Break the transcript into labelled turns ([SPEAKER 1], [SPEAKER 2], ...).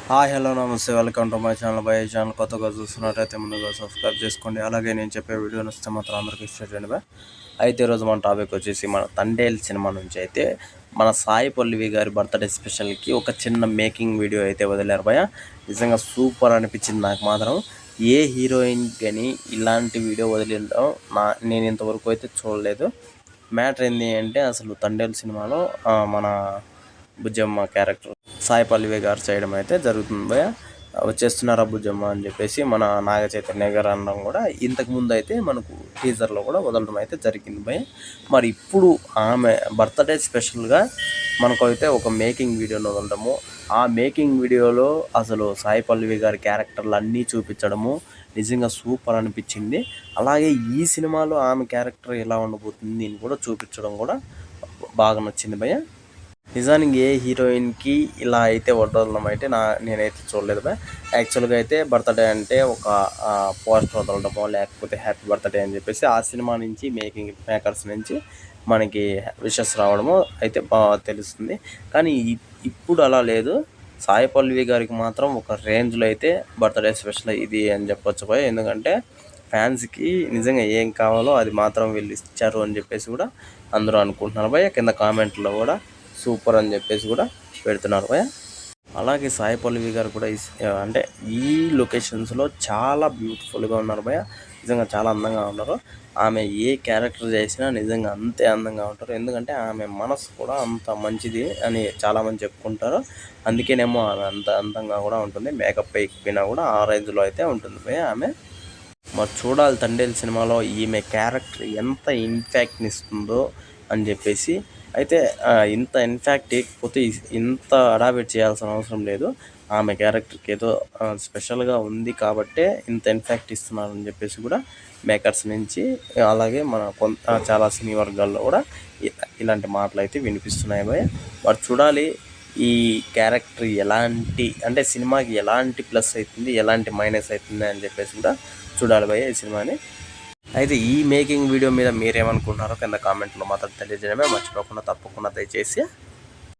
[SPEAKER 1] Hi hello నమస్తే, welcome to my channel. By channel కొత్తగా చూస్తున్నట్టయితే ముందుగా సబ్స్క్రైబ్ చేసుకోండి. అలాగే నేను చెప్పే వీడియోని వస్తే మాత్రం అందరికీ ఇష్టం చేయండి బా. అయితే ఈరోజు మన టాపిక్ వచ్చేసి మన తండేల్ సినిమా నుంచి అయితే మన సాయి పల్లవి గారి బర్త్డే స్పెషల్కి ఒక చిన్న మేకింగ్ వీడియో అయితే వదిలేరు భయ. నిజంగా సూపర్ అనిపించింది నాకు మాత్రం. ఏ హీరోయిన్ కానీ ఇలాంటి వీడియో వదిలిండడం నేను ఇంతవరకు అయితే చూడలేదు. మ్యాటర్ ఏంటి అంటే అసలు తండేల్ సినిమాలో మన బుజ్జమ్మ క్యారెక్టర్ సాయి పల్లవి గారు చేయడం అయితే జరుగుతుంది భయ. వచ్చేస్తున్నారా బుజ్జమ్మ అని చెప్పేసి మన నాగ చైతన్య గారు అనడం కూడా ఇంతకుముందు అయితే మనకు టీజర్లో కూడా వదలడం అయితే జరిగింది భయ. మరి ఇప్పుడు ఆమె బర్త్డే స్పెషల్గా మనకు అయితే ఒక మేకింగ్ వీడియోని వదలడము, ఆ మేకింగ్ వీడియోలో అసలు సాయి పల్లవి గారి క్యారెక్టర్లు అన్నీ చూపించడము నిజంగా సూపర్ అనిపించింది. అలాగే ఈ సినిమాలో ఆమె క్యారెక్టర్ ఎలా ఉండబోతుంది అని కూడా చూపించడం కూడా బాగా నచ్చింది భయ. నిజానికి ఏ హీరోయిన్కి ఇలా అయితే వదలడం అయితే నేనైతే చూడలేదు బా. యాక్చువల్గా అయితే బర్త్డే అంటే ఒక పోస్టర్ వదలడమో లేకపోతే హ్యాపీ బర్త్డే అని చెప్పేసి ఆ సినిమా నుంచి మేకర్స్ నుంచి మనకి విషెస్ రావడమో అయితే బాగా తెలుస్తుంది. కానీ ఇప్పుడు అలా లేదు. సాయి పల్లవి గారికి మాత్రం ఒక రేంజ్లో అయితే బర్త్డే స్పెషల్ ఇది అని చెప్పొచ్చు పోయి. ఎందుకంటే ఫ్యాన్స్కి నిజంగా ఏం కావాలో అది మాత్రం వీళ్ళు ఇచ్చారు అని చెప్పేసి కూడా అందరూ అనుకుంటున్నారు భయ. కింద కామెంట్లో కూడా సూపర్ అని చెప్పేసి కూడా పెడుతున్నారు భయ. అలాగే సాయి పల్లవి గారు కూడా అంటే ఈ లొకేషన్స్లో చాలా బ్యూటిఫుల్గా ఉన్నారు భయ. నిజంగా చాలా అందంగా ఉన్నారు. ఆమె ఏ క్యారెక్టర్ చేసినా నిజంగా అంతే అందంగా ఉంటారు. ఎందుకంటే ఆమె మనసు కూడా అంత మంచిది అని చాలామంది చెప్పుకుంటారు. అందుకేనేమో ఆమె అంత అందంగా కూడా ఉంటుంది. మేకప్ ఎక్కిపోయినా కూడా ఆ రేంజ్లో అయితే ఉంటుంది భయ ఆమె. మరి చూడాలి తండేల్ సినిమాలో ఈమె క్యారెక్టర్ ఎంత ఇంపాక్ట్ని ఇస్తుందో అని చెప్పేసి. అయితే ఇంత ఇన్ఫ్యాక్ట్ లేకపోతే ఇంత అడాప్ట్ చేయాల్సిన అవసరం లేదు. ఆమె క్యారెక్టర్కి ఏదో స్పెషల్గా ఉంది కాబట్టే ఇంత ఇన్ఫ్యాక్ట్ ఇస్తున్నారని చెప్పేసి కూడా మేకర్స్ నుంచి అలాగే మన చాలా సినీ వర్గాల్లో కూడా ఇలాంటి మాటలు అయితే వినిపిస్తున్నాయి భయ. మరి చూడాలి ఈ క్యారెక్టర్ ఎలాంటి అంటే సినిమాకి ఎలాంటి ప్లస్ అవుతుంది ఎలాంటి మైనస్ అవుతుంది అని చెప్పేసి కూడా చూడాలి భయ ఈ సినిమాని. అయితే ఈ మేకింగ్ వీడియో మీద మీరేమనుకుంటున్నారో కింద కామెంట్లో మాత్రం తెలియజేయడమే మర్చిపోకుండా తప్పకుండా దయచేసి